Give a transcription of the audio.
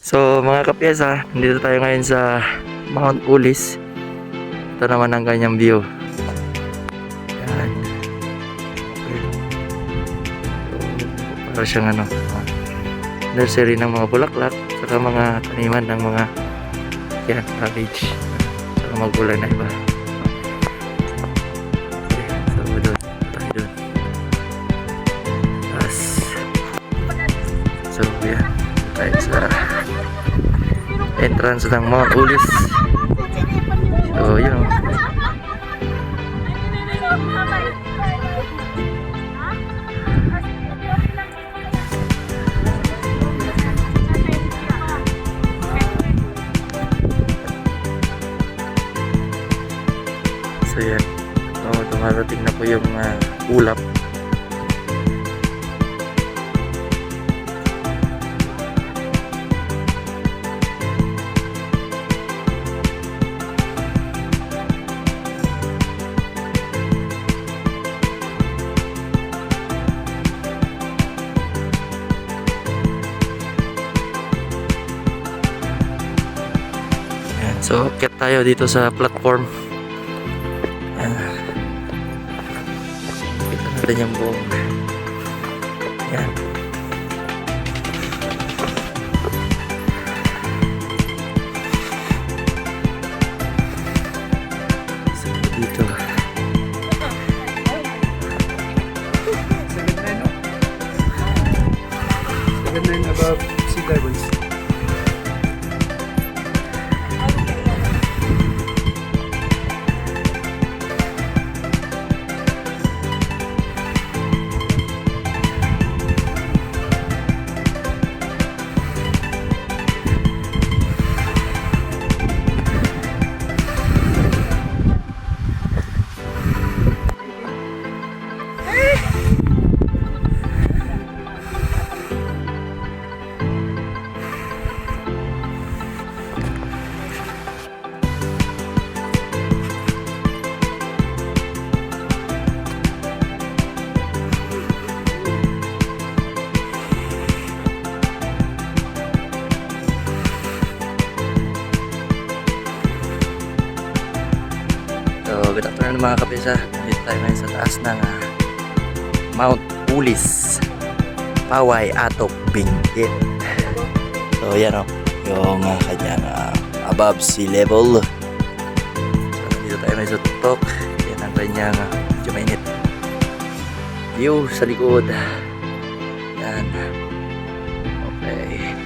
So mga kapyesa, nandito tayo ngayon sa Mount Ulis. Ito naman ang kanyang view. Yan. Okay. So, para siyang nursery ng mga bulaklak, saka mga taniman ng mga cabbage, saka mga gulay na iba. Okay, so doon tayo doon. So yeah, tayo sa entrance ng Mount Ulis. So yun. So yan. So dumarating na po yung ulap. So, akyat tayo dito sa platform. Kita natin yung buong. Yan. So, dito. 7'9" above sea levels. So, good afternoon mga kapisa. Nandito tayo ngayon sa taas ng Mount Ulis, Paway, Atok, Benguet. So, yan o. Yung kanyang above sea level. So, nandito tayo ngayon sa tuktok. Yan ang kanyang medyo mainit view sa likod. Yan. Okay.